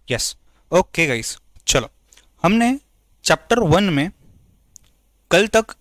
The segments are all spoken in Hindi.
यस। ओके गाइस, चलो। हमने चैप्टर 1 में कल तक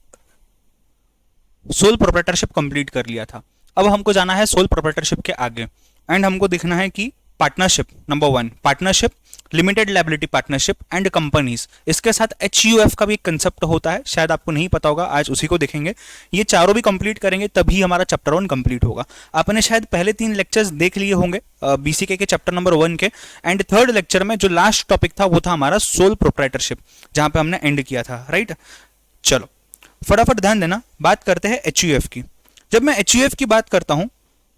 सोल प्रोप्राइटरशिप कंप्लीट कर लिया था। अब हमको जाना है सोल प्रोप्राइटरशिप के आगे, एंड हमको देखना है कि partnership, number 1 partnership, limited liability partnership and companies, इसके साथ HUF का भी एक कंसेप्ट होता है, शायद आपको नहीं पता होगा, आज उसी को देखेंगे। ये चारों भी कंप्लीट करेंगे तभी हमारा चैप्टर 1 कंप्लीट होगा। आपने शायद पहले 3 लेक्चर्स देख लिए होंगे BCK के चैप्टर नंबर 1 के, एंड थर्ड लेक्चर में जो लास्ट टॉपिक था वो था हमारा सोल प्रोप्राइटरशिप, जहां पे हमने एंड किया था, राइट। चलो फटाफट ध्यान देना, बात करते हैं HUF की। जब मैं HUF की बात करता हूं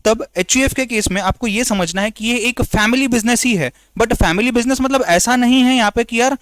तब HUF के केस में आपको यह समझना है कि ये एक फैमिली बिजनेस ही है। बट फैमिली बिजनेस मतलब ऐसा नहीं है यहाँ पे कि यार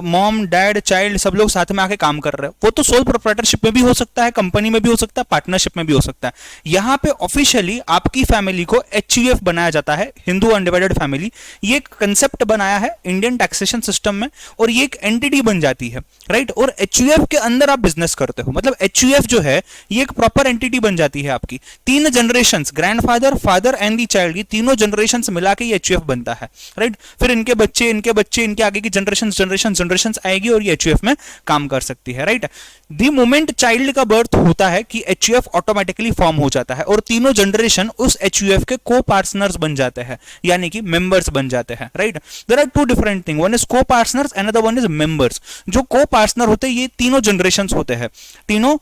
मॉम डैड चाइल्ड सब लोग साथ में आके काम कर रहे हैं। वो तो सोल प्रोप्राइटरशिप में भी हो सकता है, कंपनी में भी हो सकता है, पार्टनरशिप में भी हो सकता है। यहाँ पे ऑफिशियली आपकी फैमिली को HUF बनाया जाता है, हिंदू अनडिवाइडेड फैमिली। ये एक कंसेप्ट बनाया है इंडियन टैक्सेशन सिस्टम में, और ये एक एंटिटी बन जाती है, राइट। और HUF के अंदर आप बिजनेस करते हो, मतलब HUF जो है ये एक प्रॉपर एंटिटी बन जाती है आपकी। 3 generation, grandfather, father and the child, ये तीनों जनरेशन मिला के ये HUF बनता है, राइट। फिर इनके बच्चे, इनके बच्चे, इनके आगे की जनरेशन जनरेशन आएगी और ये HUF में काम कर सकती है, राइट। द मोमेंट चाइल्ड का बर्थ होता है कि HUF ऑटोमेटिकली फॉर्म हो जाता है और तीनों जनरेशन उस HUF के को पार्टनर्स बन जाते हैं, यानी कि मेंबर्स बन जाते हैं, right. There are two different thing, one is co partners, another one is members. जो को पार्टनर होते हैं ये तीनों जनरेशन होते हैं, तीनों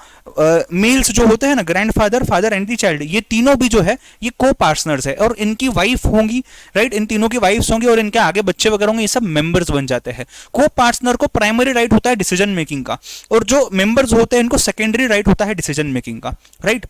मेल्स जो होते हैं ना, grandfather, father and the child, ये तीनों भी जो है ये को पार्टनर्स है, और इनकी वाइफ होंगी, राइट। इन तीनों की वाइफ्स होंगी और इनके आगे बच्चे वगैरह होंगे, ये सब मेंबर्स बन जाते हैं। को पार्टनर को प्राइमरी राइट होता है डिसीजन मेकिंग का, और जो मेंबर्स होते हैं इनको सेकेंडरी राइट होता है डिसीजन मेकिंग का, राइट।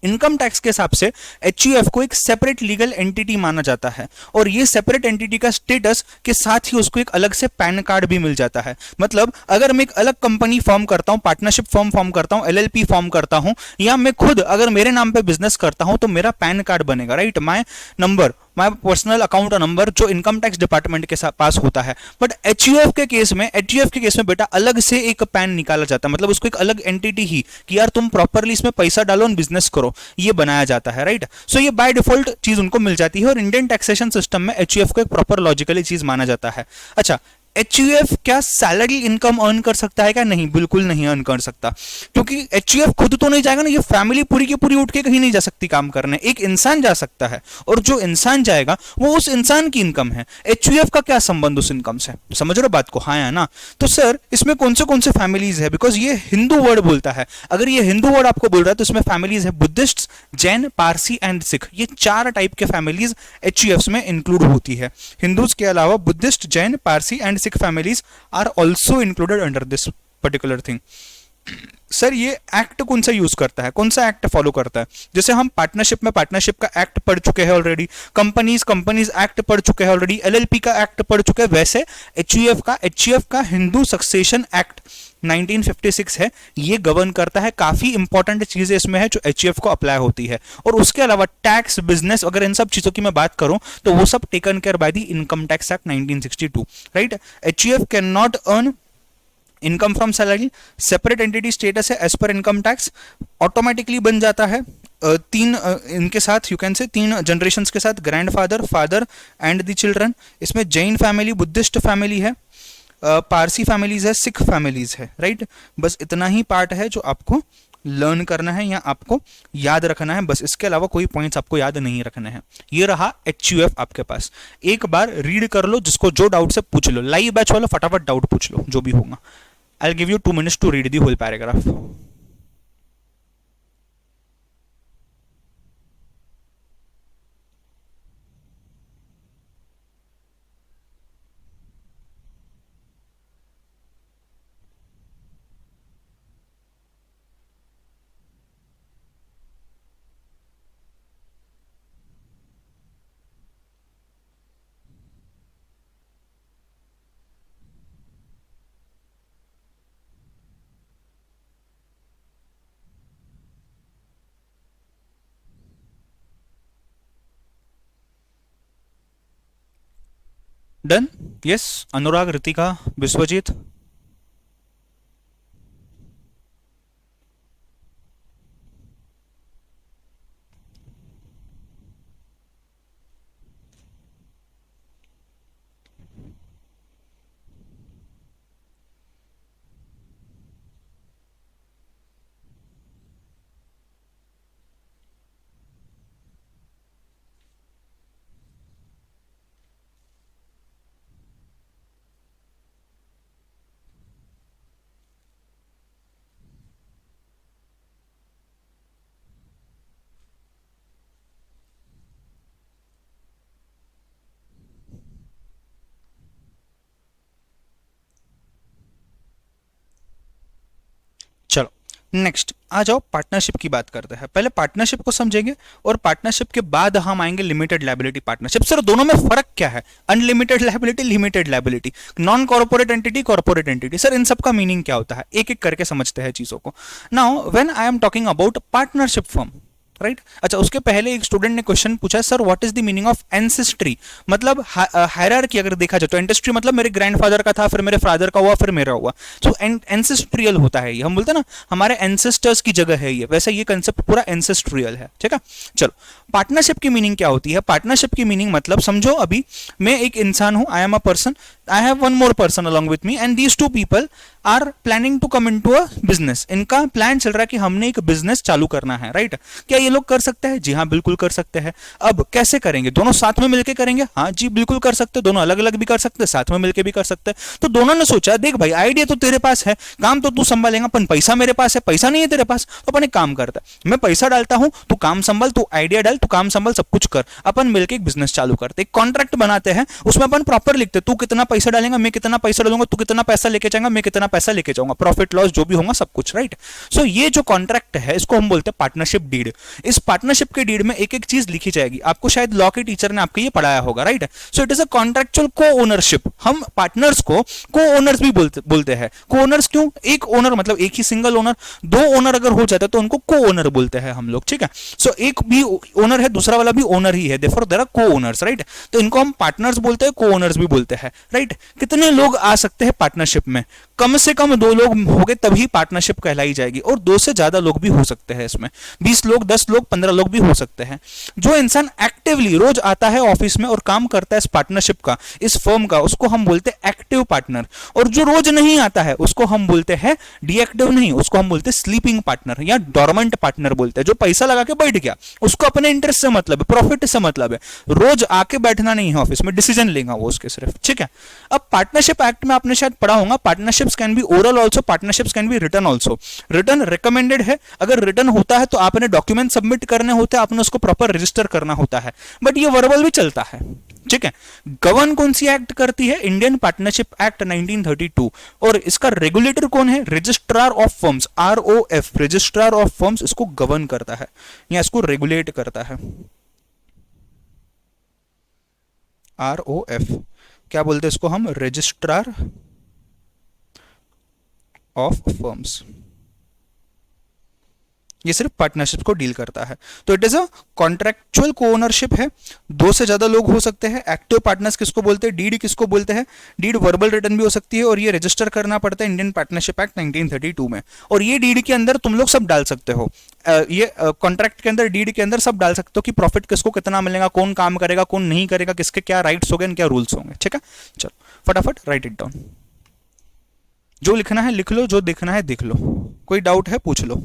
इनकम टैक्स के हिसाब से HUF को एक सेपरेट लीगल एंटिटी माना जाता है, और ये सेपरेट एंटिटी का स्टेटस के साथ ही उसको एक अलग से पैन कार्ड भी मिल जाता है। मतलब अगर मैं एक अलग कंपनी फॉर्म करता हूं, पार्टनरशिप फॉर्म फॉर्म करता हूं, LLP फॉर्म करता हूं, या मैं खुद अगर मेरे नाम पे बिजनेस करता हूं तो मेरा पैन कार्ड बनेगा, right. My number, my personal account number जो इनकम टैक्स डिपार्टमेंट के पास होता है। बट HUF के केस में बेटा अलग से एक पैन निकाला जाता है, मतलब उसको एक अलग एंटिटी ही, कि यार तुम प्रॉपरली इसमें पैसा डालो और बिजनेस करो, ये बनाया जाता है, राइट। सो ये बाय डिफॉल्ट चीज उनको मिल जाती है, और इंडियन टैक्सेशन सिस्टम में HUF को एक प्रॉपर लॉजिकली चीज माना जाता है। अच्छा, HUF क्या सैलरी इनकम अर्न कर सकता है क्या? नहीं, बिल्कुल नहीं अर्न कर सकता, क्योंकि HUF खुद तो नहीं जाएगा ना, ये फैमिली पूरी की पूरी उठ के कहीं नहीं जा सकती काम करने, एक इंसान जा सकता है, और जो इंसान जाएगा वो उस इंसान की इनकम है। HUF का क्या संबंध उस इनकम से? समझ रहे हो बात को? हाँ या ना? तो सर इसमें कौन से फैमिलीज है, बिकॉज ये हिंदू वर्ड बोलता है, अगर ये हिंदू वर्ड आपको बोल रहा है तो इसमें फैमिलीज है बुद्धिस्ट, जैन, पारसी एंड सिख, ये 4 टाइप के फैमिलीज HUF में इंक्लूड होती है। हिंदूज के अलावा Buddhist, Jain, Parsi and Sikh families are also included under this particular thing. Sir ये एक्ट कौन सा यूज करता है, कौन सा एक्ट फॉलो करता है? जैसे हम पार्टनरशिप में पार्टनरशिप का एक्ट पढ़ चुके हैं ऑलरेडी, कंपनीज एक्ट पढ़ चुके हैं ऑलरेडी, LLP का एक्ट पढ़ चुके हैं, वैसे HUF का हिंदू सक्सेशन एक्ट 1956 है, ये गवर्न करता है। काफी इंपॉर्टेंट चीजें इसमें है जो HUF को अप्लाई होती है, और उसके अलावा टैक्स, बिजनेस, अगर इन सब चीजों की मैं बात करूं तो वो सब taken care by the income tax act 1962, right. HUF can not earn income from salary, separate entity status है as per income tax, automatically बन जाता है इनके साथ, यू कैन से 3 जनरेशन के साथ, grandfather, father and the children. इसमें जैन फैमिली, बुद्धिस्ट फैमिली है, पारसी फैमिलीज है, सिख फैमिलीज है, राइट। बस इतना ही पार्ट है जो आपको लर्न करना है या आपको याद रखना है, बस इसके अलावा कोई पॉइंट्स आपको याद नहीं रखने हैं। ये रहा HUF आपके पास, एक बार रीड कर लो, जिसको जो डाउट से पूछ लो, लाइव बैच वाला फटाफट डाउट पूछ लो जो भी होगा। I'll give you 2 minutes to read the whole paragraph. Done? Yes, Anurag, Ritika, Biswajit. Next आ जाओ पार्टनरशिप की बात करते हैं। पहले पार्टनरशिप को समझेंगे और पार्टनरशिप के बाद हम आएंगे लिमिटेड लायबिलिटी पार्टनरशिप। सर दोनों में फर्क क्या है? Unlimited liability, limited liability, non corporate entity, corporate entity, sir इन सब का मीनिंग क्या होता है? एक एक करके समझते हैं चीजों को। Now when I am talking about partnership firm, right अच्छा, उसके पहले एक स्टूडेंट ने क्वेश्चन पूछा, sir what is the meaning of ancestry, मतलब हायरार्की अगर देखा जाए तो एंसेस्ट्री मतलब मेरे ग्रैंडफादर का था, फिर मेरे फादर का हुआ, फिर मेरा हुआ, तो एंसेस्ट्रियल होता है ये। हम बोलते हैं ना हमारे एंसेस्टर्स की जगह है ये, वैसे ये कंसेप्ट पूरा एंसेस्ट्रियल है, ठीक है। चलो पार्टनरशिप की मीनिंग क्या होती है? पार्टनरशिप की मीनिंग मतलब समझो अभी मैं एक इंसान हूं, I am a person, I have one more person along with me and these two people are planning to come into a business. इनका प्लान चल रहा है कि हमने एक बिजनेस चालू करना है, राइट। क्या ये लोग कर सकते हैं? जी हाँ बिल्कुल कर सकते हैं। अब कैसे करेंगे? दोनों साथ में मिलकर करेंगे? हाँ जी बिल्कुल कर सकते हैं। दोनों अलग अलग भी कर सकते हैं, साथ में मिलकर भी कर सकते हैं। तो दोनों ने सोचा देख भाई आइडिया तो तेरे पास है, काम तो तू संभालेगा, अपन पैसा मेरे पास है, पैसा नहीं है तेरे पास, तो अपन एक काम करता है, मैं पैसा डालता हूं, तू काम संभाल, तू आइडिया डाल, तू काम संभाल, सब कुछ कर, अपन मिलकर एक बिजनेस चालू करते, एक कॉन्ट्रैक्ट बनाते हैं, उसमें अपन प्रॉपर लिखते तू कितना पैसा डालेगा, मैं कितना पैसा डालूंगा, तू कितना पैसा लेके जाएगा, मैं कितना पैसा लेके जाऊंगा, प्रॉफिट लॉस जो भी होगा सब कुछ, राइट। सो ये जो कॉन्ट्रैक्ट है इसको हम बोलते हैं पार्टनरशिप डीड। इस पार्टनरशिप के डीड में एक एक चीज लिखी जाएगी, आपको शायद लॉ के टीचर ने आपको ये पढ़ाया होगा, right. So it is a contractual को ओनरशिप। हम पार्टनर्स को को ओनर्स भी बोलते हैं। को ओनर्स क्यों? एक ओनर मतलब एक ही सिंगल ओनर, दो ओनर अगर हो जाता है तो उनको को ओनर बोलते हैं हम लोग, ठीक है। सो एक भी ओनर है, दूसरा वाला भी ओनर ही है, देयरफॉर देयर आर को ओनर्स, राइट। तो इनको हम पार्टनर्स बोलते हैं, को ओनर्स भी बोलते हैं, राइट। कितने लोग आ सकते हैं पार्टनरशिप में? कम से कम दो लोग होंगे तभी पार्टनरशिप कहलाई जाएगी, और दो से ज्यादा लोग भी हो सकते हैं इसमें, 20 लोग, 10 लोग, 15 लोग भी हो सकते हैं। जो इंसान एक्टिवली रोज आता है ऑफिस में और काम करता है इस पार्टनरशिप का, इस फर्म का, उसको हम बोलते हैं एक्टिव पार्टनर। और जो रोज नहीं आता है उसको हम बोलते हैं डीएक्टिव नहीं, उसको हम बोलते हैं स्लीपिंग पार्टनर या डोरमेंट पार्टनर बोलते हैं। जो पैसा लगा के बैठ गया, उसको अपने इंटरेस्ट से मतलब है, प्रॉफिट से मतलब है, रोज आके बैठना नहीं है ऑफिस में, डिसीजन लेगा वो उसके सिर्फ, ठीक है। अब पार्टनरशिप एक्ट में आपने शायद पढ़ा होगा, partnerships can be oral also, partnerships can be written also. Written recommended है, अगर रिटन होता है तो आपने डॉक्यूमेंट सबमिट करने होते हैं, आपने उसको प्रॉपर रजिस्टर करना होता है, बट ये वर्बल भी चलता है, ठीक है। गवर्न कौन सी एक्ट करती है? Indian partnership act 1932। और इसका रेगुलेटर कौन है? Registrar of firms, ROF, registrar of firms इसको गवर्न करता है या इसको रेगुलेट करता है। ROF क्या बोलते हैं इसको हम? Registrar of firms. ये सिर्फ पार्टनरशिप को डील करता है। तो इट इज अ कॉन्ट्रैक्चुअल को ओनरशिप है, दो से ज्यादा लोग हो सकते हैं। एक्टिव पार्टनर्स किसको बोलते हैं? डीड किसको बोलते हैं? डीड वर्बल रिटर्न भी हो सकती है, और ये रजिस्टर करना पड़ता है इंडियन पार्टनरशिप एक्ट 1932 में। और ये डीड के अंदर तुम लोग सब डाल सकते हो, ये कॉन्ट्रैक्ट के अंदर, डीड के अंदर सब डाल सकते हो कि प्रॉफिट किसको कितना मिलेगा, कौन काम करेगा, कौन नहीं करेगा, किसके क्या राइट्स होंगे, क्या रूल्स होंगे, ठीक है। चलो फटाफट राइट इट डाउन, जो लिखना है लिख लो, जो देखना है देख लो, कोई डाउट है पूछ लो।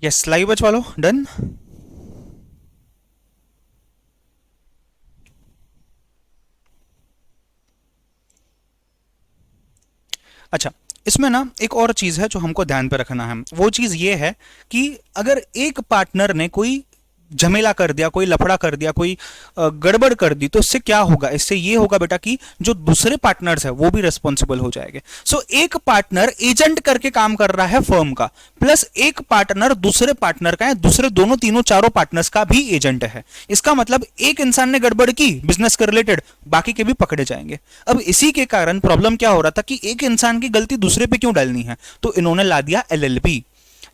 यस, लाइव बच वालो डन। अच्छा, इसमें ना एक और चीज है जो हमको ध्यान पे रखना है, वो चीज ये है कि अगर एक पार्टनर ने कोई झमेला कर दिया, कोई लफड़ा कर दिया, कोई गड़बड़ कर दी, तो इससे क्या होगा? इससे ये होगा बेटा कि जो दूसरे पार्टनर्स है वो भी रिस्पॉन्सिबल हो जाएंगे। सो एक पार्टनर एजेंट करके काम कर रहा है फर्म का, प्लस एक पार्टनर दूसरे पार्टनर का है, दूसरे दोनों तीनों चारों पार्टनर्स का भी एजेंट है। इसका मतलब एक इंसान ने गड़बड़ की बिजनेस के रिलेटेड, बाकी के भी पकड़े जाएंगे। अब इसी के कारण प्रॉब्लम क्या हो रहा था कि एक इंसान की गलती दूसरे पे क्यों डालनी है, तो इन्होंने ला दिया एलएलपी।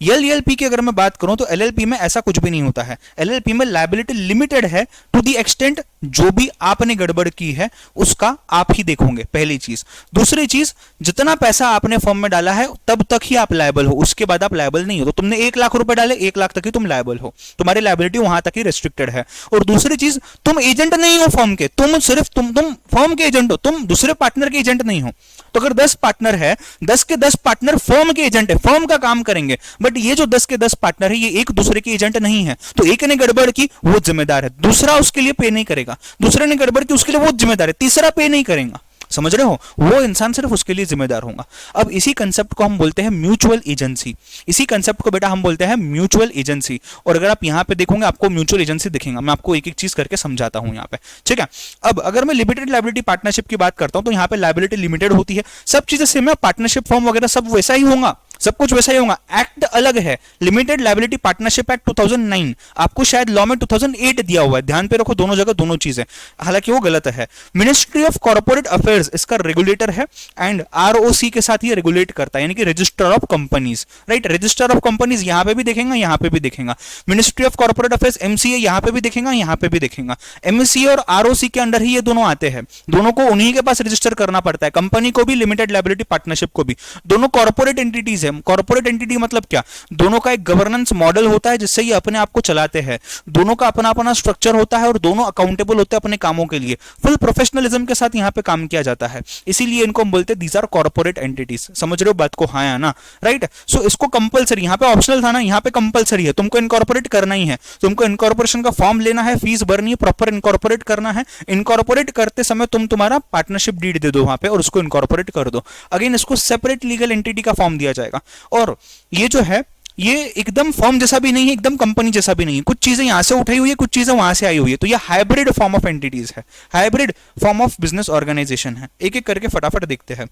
एलएलपी की अगर मैं बात करूं तो एलएलपी में ऐसा कुछ भी नहीं होता है। एलएलपी में लायबिलिटी लिमिटेड है टू दी एक्सटेंट जो भी आपने गड़बड़ की है उसका आप ही देखोगे, पहली चीज। दूसरी चीज, जितना पैसा आपने फॉर्म में डाला है तब तक ही आप लायबल हो, उसके बाद आप लायबल नहीं हो। तो तुमने 1 लाख रुपए डाले, 1 लाख तक ही तुम लायबल हो, तुम्हारी लायबिलिटी वहां तक ही रेस्ट्रिक्टेड है। और दूसरी चीज, तुम एजेंट नहीं हो फॉर्म के, तुम सिर्फ तुम फॉर्म के एजेंट हो, तुम दूसरे पार्टनर के एजेंट नहीं हो। तो अगर 10 पार्टनर है, 10 के 10 पार्टनर फर्म के एजेंट है, फर्म का काम करेंगे, बट ये जो 10 के 10 पार्टनर है ये एक दूसरे के एजेंट नहीं है। तो एक ने गड़बड़ की वो जिम्मेदार है, दूसरा उसके लिए पे नहीं करेगा, दूसरे ने गड़बड़ की उसके लिए वो जिम्मेदार है, तीसरा पे नहीं करेगा। समझ रहे हो? वो इंसान सिर्फ उसके लिए जिम्मेदार होगा। अब इसी कंसेप्ट को हम बोलते हैं म्यूचुअल एजेंसी। इसी कंसेप्ट को बेटा हम बोलते हैं म्यूचुअल एजेंसी। और अगर आप यहां पे देखोगे आपको म्यूचुअल एजेंसी दिखेगा, मैं आपको एक एक चीज करके समझाता हूं यहां पे, ठीक है। अब अगर मैं लिमिटेड लायबिलिटी पार्टनरशिप की बात करता हूं तो यहां पे लायबिलिटी लिमिटेड होती है, सब चीजें सेम है, पार्टनरशिप फॉर्म वगैरह सब वैसा ही होगा, सब कुछ वैसा ही होगा। एक्ट अलग है, लिमिटेड लायबिलिटी पार्टनरशिप एक्ट 2009, आपको शायद लॉ में 2008 दिया हुआ है, ध्यान पे रखो दोनों जगह दोनों चीजें, हालांकि वो गलत है। मिनिस्ट्री ऑफ कॉर्पोरेट अफेयर्स इसका रेगुलेटर है एंड आरओसी के साथ ये रेगुलेट करता है, यानी कि register of companies, right. Register of companies यहां पे भी देखेंगे, यहां पे भी देखेंगे। Ministry of corporate affairs MCA यहां पे भी देखेंगे, यहां पे भी देखेंगे। एमसीए और आरओसी के अंडर ही ये दोनों आते हैं, दोनों को उन्हीं के पास रजिस्टर करना पड़ता है, कंपनी को भी, लिमिटेड लायबिलिटी पार्टनरशिप को भी। दोनों कॉर्पोरेट एंटिटीज है। कॉर्पोरेट एंटिटी मतलब क्या? दोनों का एक गवर्नेंस मॉडल होता है जिससे ये अपने आप को चलाते हैं, दोनों का अपना अपना स्ट्रक्चर होता है और दोनों अकाउंटेबल होते हैं अपने कामों के लिए, फुल प्रोफेशनलिज्म के साथ यहाँ पे काम किया जाता है, इसीलिए इनको हम बोलते हैं दीज आर कॉर्पोरेट एंटिटीज। समझ रहे हो बात को? हाँ या ना? राइट। सो इसको कंपलसरी, यहाँ पे ऑप्शनल था ना, यहाँ पे कंपलसरी है, तुमको इनकॉर्पोरेट करना ही है, तुमको इनकॉर्पोरेशन का फॉर्म लेना है, फीस भरनी है, प्रॉपर इनकॉर्पोरेट करना है। इनकॉर्पोरेट करते समय तुम तुम्हारा पार्टनरशिप डीड दे दो वहां पे और उसको इनकॉर्पोरेट कर दो। अगेन इसको सेपरेट लीगल एंटिटी का फॉर्म दिया जाएगा। और ये जो है ये एकदम फॉर्म जैसा भी नहीं है, एकदम कंपनी जैसा भी नहीं है, कुछ चीजें यहां से उठाई हुई है, कुछ चीजें वहां से आई हुई है, तो ये हाइब्रिड फॉर्म ऑफ एंटिटीज है, hybrid form of business organisation है। एक एक करके फटाफट देखते हैं।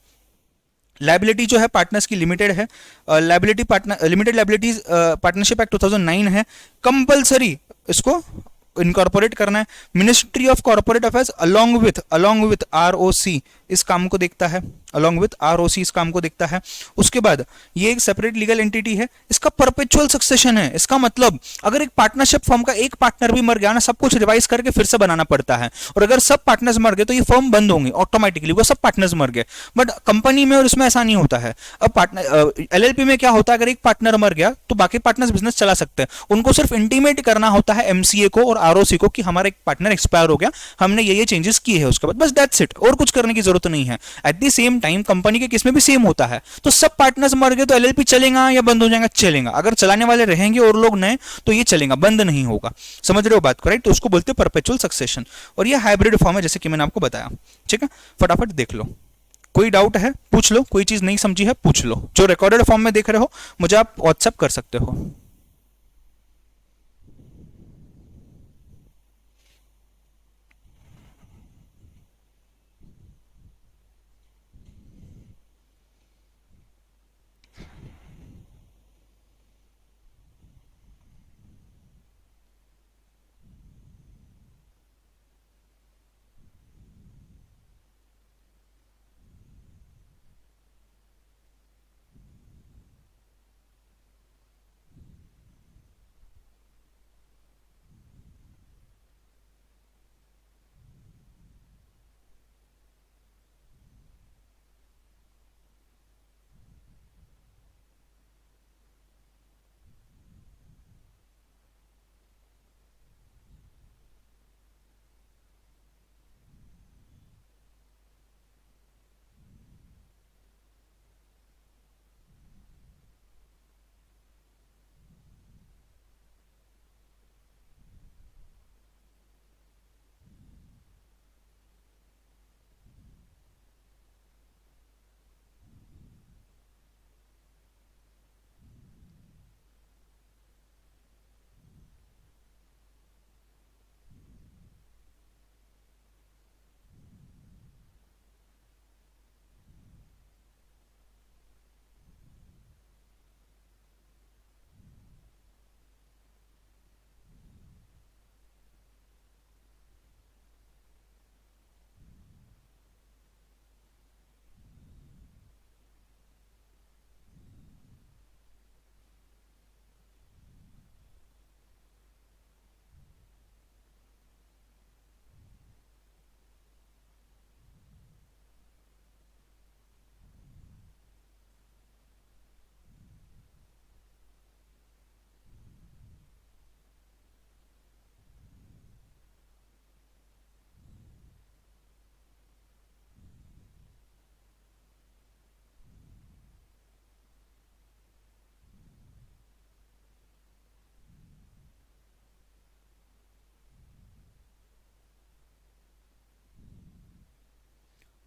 लाइबिलिटी जो है पार्टनर्स की लिमिटेड है, liability partner limited liabilities partnership act 2009 है, कंपलसरी इसको इनकॉर्पोरेट करना है। Ministry of corporate affairs along with ROC इस काम को देखता है, अलोंग विथ आरओसी इस काम को देखता है। उसके बाद ये एक सेपरेट लीगल एंटिटी है, इसका परपेचुअल सक्सेशन है। इसका मतलब अगर एक पार्टनरशिप फर्म का एक पार्टनर भी मर गया ना, सब कुछ रिवाइज करके फिर से बनाना पड़ता है, और अगर सब पार्टनर्स मर गए तो ये फर्म बंद होंगे ऑटोमेटिकली, वो सब पार्टनर्स मर गए। बट कंपनी में और इसमें ऐसा नहीं होता है। अब पार्टनर एलएलपी में क्या होता है, अगर एक पार्टनर मर गया तो बाकी पार्टनर्स बिजनेस चला सकते हैं, उनको सिर्फ इंटीमेट करना होता है एमसीए को और आरओसी को कि हमारा एक पार्टनर एक्सपायर हो गया, हमने ये चेंजेस किए हैं, उसके बाद बस दैट्स इट, और कुछ करने की जरूरत नहीं है। At the same time company के केस में भी सेम होता है। तो सब पार्टनर्स मर गए तो एलएलपी चलेगा या बंद हो जाएगा? चलेगा। अगर चलाने वाले रहेंगे और लोग नए तो ये चलेगा, बंद नहीं होगा। समझ रहे हो बात को? राइट। तो उसको बोलते हैं परपेचुअल सक्सेशन, और ये हाइब्रिड फॉर्म है जैसे कि मैंने आपको बताया। ठीक है, फटाफट देख लो, कोई डाउट है पूछ लो, कोई चीज नहीं समझी है पूछ लो। जो रिकॉर्डेड फॉर्म में देख रहे हो मुझे आप व्हाट्सएप कर सकते हो।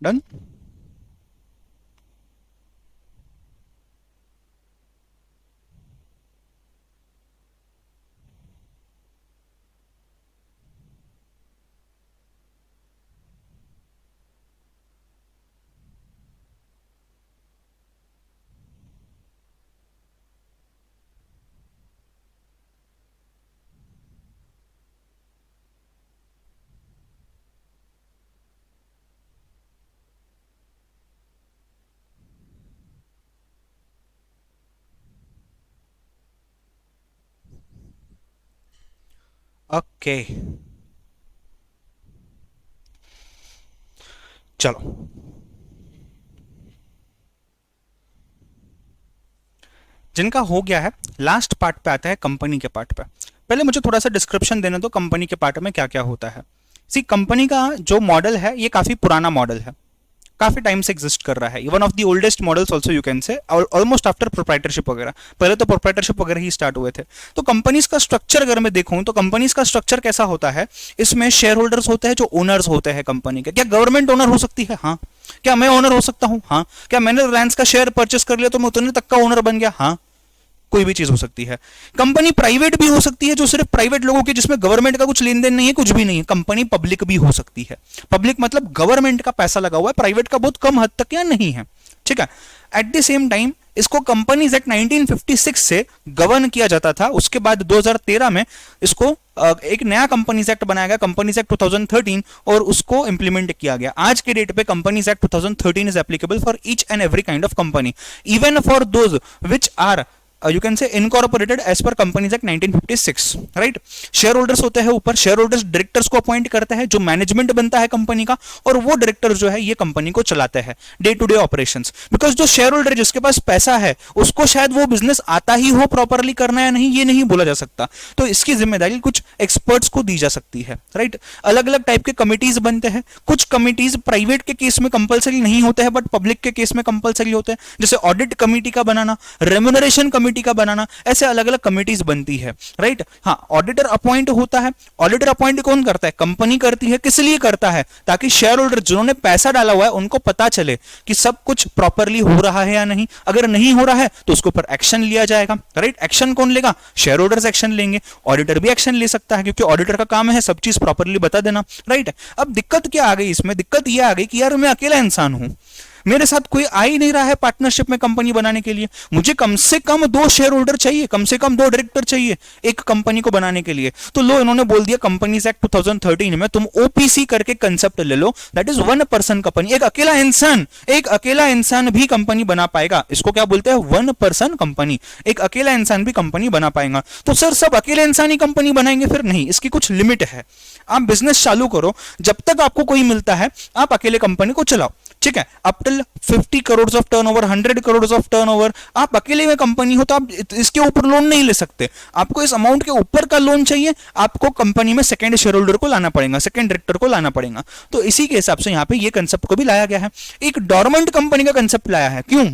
डन। ओके चलो, जिनका हो गया है लास्ट पार्ट पे आता है कंपनी के पार्ट पे। पहले मुझे थोड़ा सा डिस्क्रिप्शन देने दो कंपनी के पार्ट में क्या क्या होता है। सी, कंपनी का जो मॉडल है ये काफी पुराना मॉडल है, काफी टाइम से एग्जिस्ट कर रहा है, one of the oldest models also you can से, ऑलमोस्ट आफ्टर प्रोप्राइटरशिप वगैरह। पहले तो प्रोप्राइटरशिप वगैरह ही स्टार्ट हुए थे। तो कंपनीज का स्ट्रक्चर अगर मैं देखूं तो कंपनीज का स्ट्रक्चर कैसा होता है, इसमें शेयर होल्डर्स होते हैं जो ओनर्स होते हैं कंपनी के। क्या गवर्नमेंट ओनर हो सकती है? हाँ। क्या मैं ओनर हो सकता हूं? हाँ। क्या मैंने रिलायंस का शेयर परचेस कर लिया तो मैं उतने तक का ओनर बन गया? हाँ। कोई भी चीज हो सकती है। कंपनी प्राइवेट भी हो सकती है, जो सिर्फ प्राइवेट लोगों की, जिसमें गवर्नमेंट का कुछ लेन देन नहीं है, कुछ भी नहीं है। कंपनी पब्लिक भी हो सकती है। पब्लिक मतलब गवर्नमेंट का पैसा लगा हुआ है, प्राइवेट का बहुत कम हद तक या नहीं है। ठीक है। एट द सेम टाइम इसको कंपनीज एक्ट 1956 से गवर्न किया जाता था। उसके बाद 2013 में इसको एक नया कंपनीज एक्ट बनाया गया, कंपनीज एक्ट 2013, और उसको इंप्लीमेंट किया गया। आज के डेट पे companies act 2013 is applicable for each and every kind of company, even for those which are you can say incorporated as per companies act 1956, right. Shareholders होते हैं ऊपर, शेयर होल्डर्स डायरेक्टर्स को अपॉइंट करते हैं, जो मैनेजमेंट बनता है कंपनी का, और वो डायरेक्टर जो है ये कंपनी को चलाते हैं day to day operations. Because जो शेयर होल्डर जिसके पास पैसा है उसको शायद वो बिजनेस आता ही हो प्रॉपरली करना या नहीं, ये नहीं बोला जा सकता। तो इसकी जिम्मेदारी कुछ एक्सपर्ट्स को दी जा सकती है, राइट। अलग अलग टाइप के कमिटीज बनते हैं। कुछ कमिटीज प्राइवेट के केस में कंपलसरी नहीं होते हैं, बट पब्लिक के केस में कंपलसरी होते हैं, जैसे ऑडिट कमिटी का बनाना, रेम्यूनरेशन कमिटी का बनाना, ऐसे अलग अलग कमिटीज बनती है, राइट। हाँ, ऑडिटर अपॉइंट होता है। ऑडिटर अपॉइंट कौन करता है? कंपनी करती है। किस लिए करता है? ताकि शेयर होल्डर जिन्होंने पैसा डाला हुआ है उनको पता चले कि सब कुछ प्रॉपरली हो रहा है या नहीं। अगर नहीं हो रहा है तो उसके ऊपर एक्शन लिया जाएगा, राइट। एक्शन कौन लेगा? शेयर होल्डर्स एक्शन लेंगे। ऑडिटर भी एक्शन ले सकता है, क्योंकि ऑडिटर का काम है सब चीज प्रॉपरली बता देना, राइट। अब दिक्कत क्या आ गई इसमें? दिक्कत यह आ गई कि यार मैं अकेला इंसान हूं, मेरे साथ कोई आ ही नहीं रहा है पार्टनरशिप में कंपनी बनाने के लिए। मुझे कम से कम 2 शेयर होल्डर चाहिए, कम से कम 2 डायरेक्टर चाहिए एक कंपनी को बनाने के लिए। तो लो, इन्होंने बोल दिया कंपनीज एक्ट 2013 में तुम ओपीसी करके कंसेप्ट ले लो, दैट इज 1 पर्सन कंपनी। एक अकेला इंसान भी कंपनी बना पाएगा। इसको क्या बोलते हैं? 1 पर्सन कंपनी। एक अकेला इंसान भी कंपनी बना पाएगा। तो सर सब अकेले इंसान ही कंपनी बनाएंगे? फिर नहीं, इसकी कुछ लिमिट है। आप बिजनेस चालू करो, जब तक आपको कोई मिलता है आप अकेले कंपनी को चलाओ, ठीक है। Up till 50 crore of turnover, 100 crore of turnover, आप अकेले में कंपनी हो तो आप इसके ऊपर लोन नहीं ले सकते। आपको इस अमाउंट के ऊपर का लोन चाहिए, आपको कंपनी में सेकंड शेयर होल्डर को लाना पड़ेगा, सेकंड डायरेक्टर को लाना पड़ेगा। तो इसी के हिसाब से यहां पे ये कंसेप्ट को भी लाया गया है। एक डोरमेंट कंपनी का कंसेप्ट लाया है। क्यों?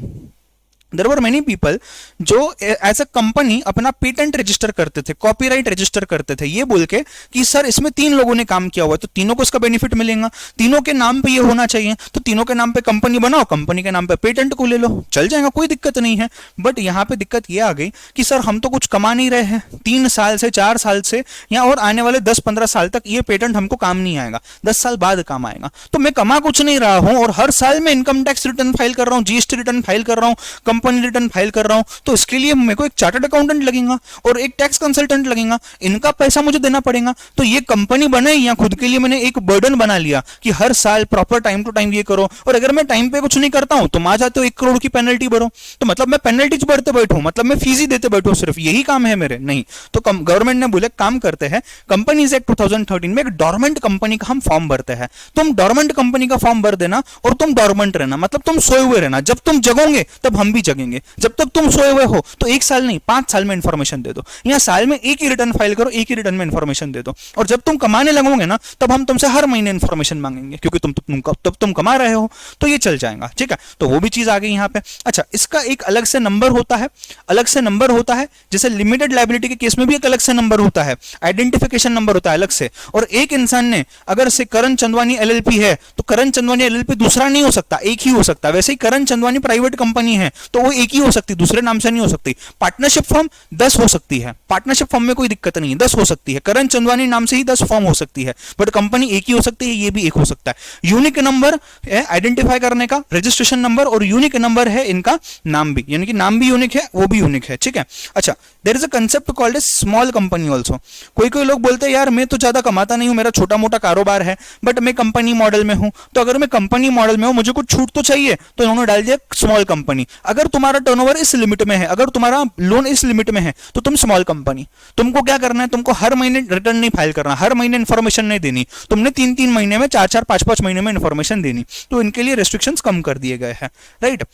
देयर वर मेनी पीपल जो एज अ कंपनी अपना पेटेंट रजिस्टर करते थे, कॉपीराइट रजिस्टर करते थे, ये बोल के कि सर इसमें 3 लोगों ने काम किया हुआ है तो तीनों को इसका बेनिफिट मिलेगा, तीनों के नाम पे ये होना चाहिए, तो तीनों के नाम पे कंपनी बनाओ, कंपनी के नाम पे पेटेंट को ले लो, चल जाएगा, कोई दिक्कत नहीं है। बट यहाँ पे दिक्कत ये आ गई कि सर हम तो कुछ कमा नहीं रहे हैं 3 साल से, 4 साल से, या और आने वाले 10-15 साल तक ये पेटेंट हमको काम नहीं आएगा, 10 साल बाद काम आएगा। तो मैं कमा कुछ नहीं रहा हूं और हर साल मैं इनकम टैक्स रिटर्न फाइल कर रहा हूं, जीएसटी रिटर्न फाइल कर रहा हूं, कंपनी रिटर्न फाइल कर रहा हूं, तो इसके लिए मेरे को एक चार्टर्ड अकाउंटेंट लगेगा और एक टैक्स कंसल्टेंट लगेगा, इनका पैसा मुझे देना पड़ेगा। तो ये कंपनी बने या खुद के लिए मैंने एक बर्डन बना लिया कि हर साल प्रॉपर टाइम टू टाइम ये करो, और अगर मैं टाइम पे कुछ नहीं करता हूं तो आ जाते हो 1 करोड़ की पेनल्टी भरो। तो मतलब मैं पेनल्टी भरते बैठूं, मतलब मैं फीस ही देते बैठूं, सिर्फ यही काम है मेरे? नहीं। तो गवर्नमेंट ने बोले काम करते हैं, कंपनीज एक्ट 2013 में एक डोरमेंट कंपनी का हम फॉर्म भरते हैं। तुम डोरमेंट कंपनी का फॉर्म भर देना और तुम डोरमेंट रहना, मतलब तुम सोए हुए रहना, जब तुम जगोगे तब हम भी जगेंगे। जब तक तुम सोए हुए हो तो 1 साल नहीं 5 साल में इंफॉर्मेशन दे दो, या साल में एक ही रिटर्न फाइल करो, एक ही रिटर्न में इंफॉर्मेशन दे दो। और जब तुम कमाने लगोगे ना तब हम तुमसे हर महीने इंफॉर्मेशन मांगेंगे, क्योंकि तब तुम कमा रहे हो, तो ये चल जाएगा। ठीक है, तो वो भी चीज आ गई यहाँ पे। अच्छा, इसका एक अलग से नंबर होता है, अलग से नंबर होता है, जैसे लिमिटेड लायबिलिटी के केस में भी एक अलग से नंबर होता है, आइडेंटिफिकेशन नंबर होता है अलग से। और एक इंसान ने अगर से करण चंदवानी एलएलपी है तो करण चंदवानी एलएलपी दूसरा नहीं हो सकता, एक ही हो सकता है। वैसे ही करण चंदवानी प्राइवेट कंपनी है तो वो एक ही हो सकती, दूसरे नाम से नहीं हो सकती। पार्टनरशिप फर्म 10 हो सकती है, पार्टनरशिप फर्म में कोई दिक्कत नहीं है, 10 हो सकती है। करण चंदवानी नाम से ही 10 फर्म हो सकती है, बट कंपनी एक ही हो सकती है, ये भी एक हो सकता है। यूनिक नंबर है आइडेंटिफाई करने का, रजिस्ट्रेशन नंबर, और यूनिक नंबर है इनका नाम भी, यानी कि नाम भी यूनिक है, वो भी यूनिक है। ठीक है, अच्छा, there is a concept called a small company also. कोई लोग बोलते हैं यार मैं तो ज्यादा कमाता नहीं हूं, मेरा छोटा मोटा कारोबार है, बट मैं कंपनी मॉडल में हूं। तो अगर मैं कंपनी मॉडल में हूं, मुझे कुछ छूट तो चाहिए, तो इन्होंने डाल दिया स्मॉल कंपनी। अगर तुम्हारा टर्नओवर इस लिमिट में है, अगर तुम्हारा लोन इस लिमिट में है, तो तुम स्मॉल कंपनी। तुमको क्या करना है, तुमको हर महीने रिटर्न नहीं फाइल करना, हर महीने इंफॉर्मेशन नहीं देनी, तुमने 3-3 महीने में, 4-4, 5-5 महीने में इंफॉर्मेशन देनी। तो इनके लिए रेस्ट्रिक्शंस कम कर दिए गए हैं, राइट।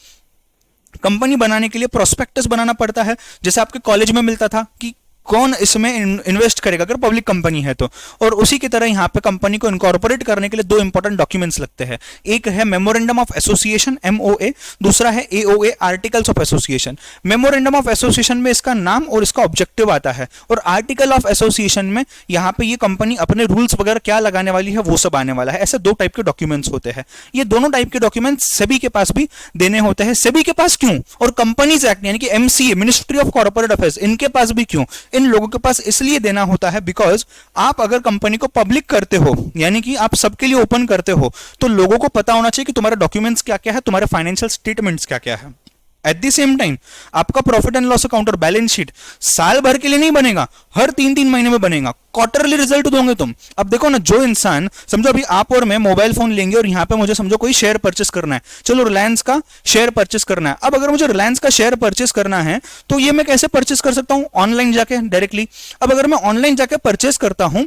कंपनी बनाने के लिए प्रोस्पेक्टस बनाना पड़ता है, जैसे आपके कॉलेज में मिलता था कि कौन इसमें इन्वेस्ट करेगा अगर पब्लिक कंपनी है तो। और उसी की तरह यहाँ पे कंपनी को इनकॉर्पोरेट करने के लिए 2 इंपॉर्टेंट डॉक्यूमेंट्स लगते हैं। एक है मेमोरेंडम ऑफ एसोसिएशन MOA, दूसरा है AOA articles of association. Memorandum of association में इसका नाम और इसका ऑब्जेक्टिव आता है, और आर्टिकल ऑफ एसोसिएशन में यहाँ पे ये कंपनी अपने रूल्स वगैरह क्या लगाने वाली है वो सब आने वाला है। ऐसे 2 टाइप के डॉक्यूमेंट्स होते हैं। ये दोनों टाइप के डॉक्यूमेंट्स सेबी के पास भी देने होते हैं। सेबी के पास क्यों, और कंपनीज एक्ट यानी कि MCA ministry of corporate affairs इनके पास भी क्यों, इन लोगों के पास इसलिए देना होता है बिकॉज आप अगर कंपनी को पब्लिक करते हो, यानी कि आप सबके लिए ओपन करते हो, तो लोगों को पता होना चाहिए कि तुम्हारे डॉक्यूमेंट्स क्या क्या है, तुम्हारे फाइनेंशियल स्टेटमेंट्स क्या क्या है। एट द सेम टाइम आपका प्रॉफिट एंड लॉस अकाउंट और बैलेंस शीट साल भर के लिए नहीं बनेगा, हर 3-3 महीने में बनेगा। क्वार्टरली रिजल्ट दोगे तुम। अब देखो ना, जो इंसान, समझो अभी आप और मैं मोबाइल फोन लेंगे और यहां पे मुझे समझो कोई शेयर परचेस करना है, चलो रिलायंस का शेयर परचेस करना है। अब अगर मुझे रिलायंस का शेयर परचेस करना है तो ये मैं कैसे परचेस कर सकता हूं, ऑनलाइन जाके डायरेक्टली। अब अगर मैं ऑनलाइन जाके परचेस करता हूं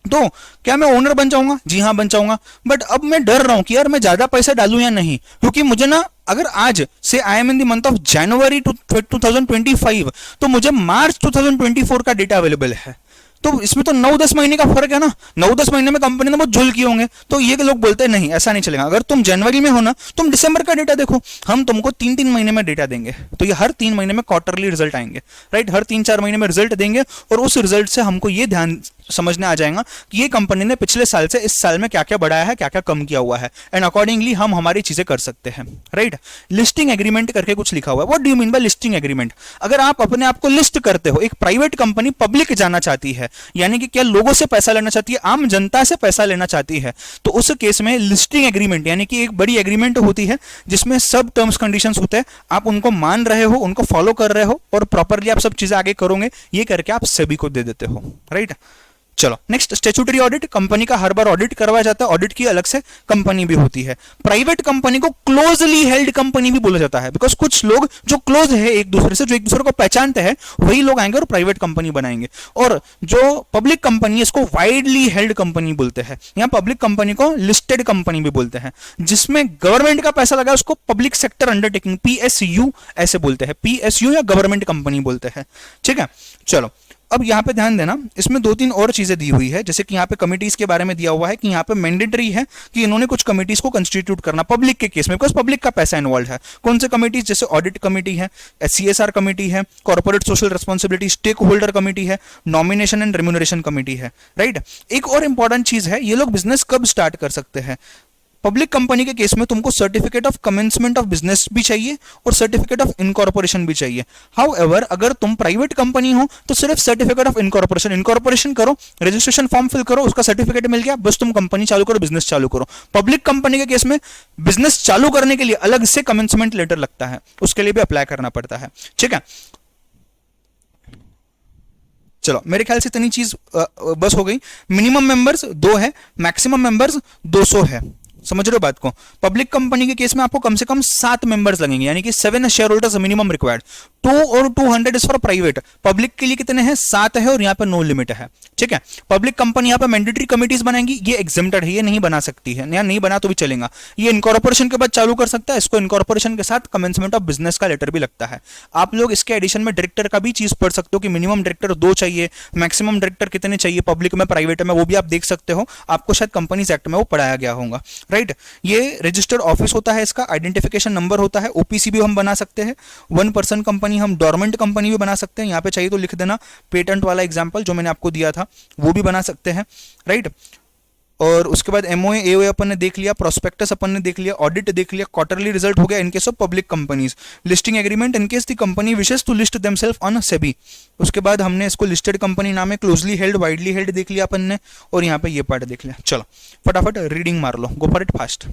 तो क्या मैं ओनर बन जाऊंगा? जी हाँ बन जाऊंगा। बट अब मैं डर रहा हूं कि यार मैं ज्यादा पैसा डालूं या नहीं, क्योंकि मुझे ना, अगर आज से I am in the month of January 2025 तो मुझे मार्च 2024 का डेटा अवेलेबल है। तो इसमें तो 9-10 महीने का फर्क है ना। 9-10 महीने में कंपनी ने बहुत झुल किए होंगे, तो ये लोग बोलते हैं नहीं ऐसा नहीं चलेगा। अगर तुम जनवरी में हो ना, तुम दिसंबर का डेटा देखो, हम तुमको 3-3 महीने में डेटा देंगे। तो ये हर 3 महीने में क्वार्टरली रिजल्ट आएंगे, राइट। हर 3-4 महीने में रिजल्ट देंगे, और उस रिजल्ट से हमको ये ध्यान समझने आ जाएगा कि ये कंपनी ने पिछले साल से इस साल में क्या क्या बढ़ाया है, क्या क्या कम किया हुआ है, एंड अकॉर्डिंगली हम हमारी चीजें कर सकते हैं, राइट। लिस्टिंग एग्रीमेंट करके कुछ लिखा हुआ है। What do you mean by listing agreement? अगर आप अपने आप को लिस्ट करते हो, एक प्राइवेट कंपनी पब्लिक जाना चाहती है, यानी कि क्या लोगों से पैसा लेना चाहती है, आम जनता से पैसा लेना चाहती है, तो उस केस में लिस्टिंग एग्रीमेंट यानी कि एक बड़ी एग्रीमेंट होती है जिसमें सब टर्म्स कंडीशंस होते हैं, आप उनको मान रहे हो, उनको फॉलो कर रहे हो, और प्रॉपरली आप सब चीजें आगे करोगे, ये करके आप सभी को दे देते हो, राइट। चलो नेक्स्ट, स्टैट्यूटरी ऑडिट। कंपनी का हर बार ऑडिट करवाया जाता है, ऑडिट की अलग से कंपनी भी होती है। प्राइवेट कंपनी को क्लोजली हेल्ड कंपनी भी बोला जाता है, बिकॉज कुछ लोग जो क्लोज है एक दूसरे से, जो एक दूसरे को पहचानते हैं, वही लोग आएंगे और प्राइवेट कंपनी बनाएंगे। और जो पब्लिक कंपनी है इसको वाइडली हेल्ड कंपनी बोलते हैं। यहाँ पब्लिक कंपनी को लिस्टेड कंपनी भी बोलते हैं। जिसमें गवर्नमेंट का पैसा लगा उसको पब्लिक सेक्टर अंडरटेकिंग PSU ऐसे बोलते हैं, PSU या गवर्नमेंट कंपनी बोलते हैं, ठीक है। चलो अब यहाँ पे ध्यान देना, इसमें 2-3 और चीजें दी हुई है, जैसे कि यहाँ पे कमिटीज के बारे में दिया हुआ है कि यहाँ पे मैंडेटरी है कि इन्होंने कुछ कमिटीज को कंस्टिट्यूट करना पब्लिक के केस में, बिकॉज पब्लिक का पैसा इन्वॉल्व है। कौन से कमिटीज? जैसे ऑडिट कमिटी है, CSR कमिटी है, corporate social responsibility, stakeholder committee है, नॉमिनेशन एंड रेम्यूनरेशन कमिटी है, राइट। एक और इंपॉर्टेंट चीज है, ये लोग बिजनेस कब स्टार्ट कर सकते हैं। पब्लिक कंपनी के केस में तुमको certificate of commencement of business भी चाहिए और सर्टिफिकेट ऑफ इनकॉर्पोरेशन भी चाहिए। हाउएवर अगर तुम प्राइवेट कंपनी हो तो सिर्फ सर्टिफिकेट ऑफ इनकॉर्पोरेशन करो, रजिस्ट्रेशन फॉर्म फिल करो, उसका सर्टिफिकेट मिल गया, बस तुम कंपनी चालू करो, बिजनेस चालू करो। पब्लिक कंपनी के केस में बिजनेस चालू करने के लिए अलग से कमेंसमेंट लेटर लगता है, उसके लिए भी अप्लाई करना पड़ता है, ठीक है। चलो मेरे ख्याल से इतनी चीज बस हो गई। मिनिमम मेंबर्स 2 है, मैक्सिमम मेंबर्स 200 है, समझ रहे हो बात को? पब्लिक कंपनी के केस में आपको कम से कम 7 मेंबर्स लगेंगे, यानी कि 7 शेयर होल्डर्स मिनिमम रिक्वायर्ड। 2 और 200 इज फॉर प्राइवेट। पब्लिक के लिए कितने हैं? 7 है, और यहाँ पे नो लिमिट है। ठीक है, पब्लिक कंपनी यहाँ पे मैंडेटरी कमिटीज बनाएंगी, ये एग्जेम्प्टेड है, ये नहीं बना सकती है, या नहीं बना तो भी चलेगा। ये इनकॉर्पोरेशन के बाद चालू कर सकता है, इसको इनकॉर्पोरेशन के साथ कमेंसमेंट ऑफ बिजनेस का लेटर भी लगता है। आप लोग इसके एडिशन में डायरेक्टर का भी चीज पढ़ सकते हो कि मिनिमम डायरेक्टर 2 चाहिए, मैक्सिमम डायरेक्टर कितने चाहिए पब्लिक में प्राइवेट में, वो भी आप देख सकते हो, आपको शायद कंपनीज एक्ट में वो पढ़ाया गया होगा। राइट, ये रजिस्टर्ड ऑफिस होता है, इसका आइडेंटिफिकेशन नंबर होता है। ओपीसी भी हम बना सकते हैं, 1 पर्सन कंपनी, हम डोरमेंट कंपनी भी बना सकते हैं। यहाँ पे चाहिए तो लिख देना, पेटेंट वाला एग्जाम्पल जो मैंने आपको दिया था वो भी बना सकते हैं। राइट, और उसके बाद एमओए एओए अपन ने देख लिया, प्रोस्पेक्टस अपन ने देख लिया, ऑडिट देख लिया, क्वार्टरली रिजल्ट हो गया in case of public companies, listing agreement in case the company wishes to list themselves on SEBI. उसके बाद हमने इसको लिस्टेड कंपनी नाम है, क्लोजली हेल्ड, वाइडली हेल्ड देख लिया अपन ने, और यहाँ पे ये पार्ट देख लिया। चलो फटाफट रीडिंग मार लो, go for it fast.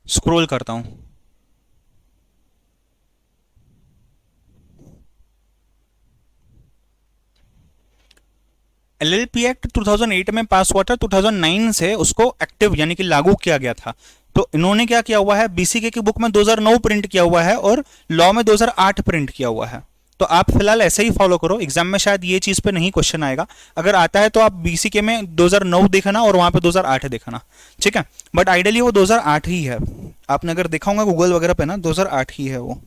Scroll करता हूं। एलएलपी एक्ट 2008 में पास हुआ था, 2009 से उसको एक्टिव यानी कि लागू किया गया था। तो इन्होंने क्या किया हुआ है, बीसीके की बुक में 2009 प्रिंट किया हुआ है और लॉ में 2008 प्रिंट किया हुआ है। तो आप फिलहाल ऐसे ही फॉलो करो, एग्जाम में शायद ये चीज पे नहीं क्वेश्चन आएगा, अगर आता है तो आप बीसीके में 2009 देखना और वहां पे 2008 देखना। ठीक है, बट आइडियली वो 2008 ही है, आपने अगर देखा होगा गूगल वगैरह पे ना 2008 ही है वो।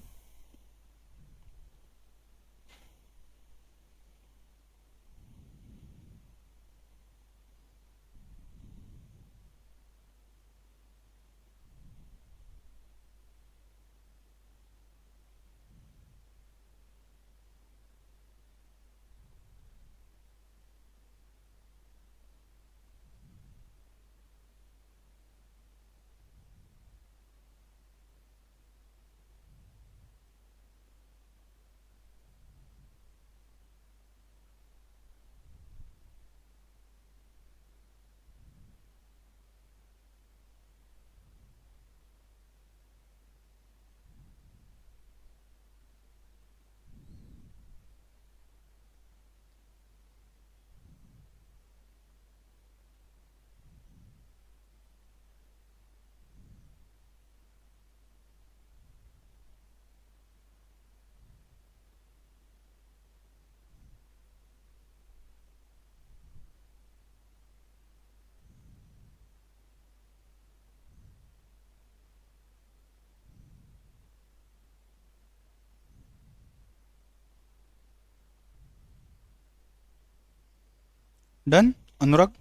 डन अनुराग?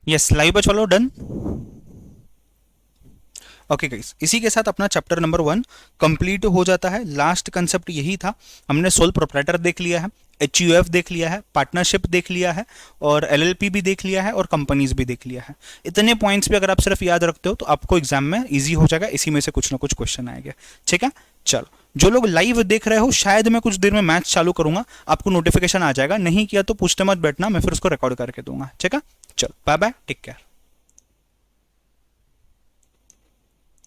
यस, लाइव बैच वालों डन। ओके गाइस, इसी के साथ अपना चैप्टर नंबर 1 कंप्लीट हो जाता है। लास्ट कंसेप्ट यही था, हमने सोल प्रोप्राइटर देख लिया है, HUF देख लिया है, पार्टनरशिप देख लिया है, और LLP भी देख लिया है, और कंपनीज भी देख लिया है। इतने पॉइंट्स भी अगर आप सिर्फ याद रखते हो तो आपको एग्जाम में इजी हो जाएगा, इसी में से कुछ ना कुछ क्वेश्चन आएंगे। ठीक है, चलो जो लोग लाइव देख रहे हो, शायद मैं कुछ देर में मैच चालू करूंगा, आपको नोटिफिकेशन आ जाएगा, नहीं किया तो पूछते मत बैठना, मैं फिर उसको रिकॉर्ड करके दूंगा। ठीक है, चलो बाय बाय, टेक केयर।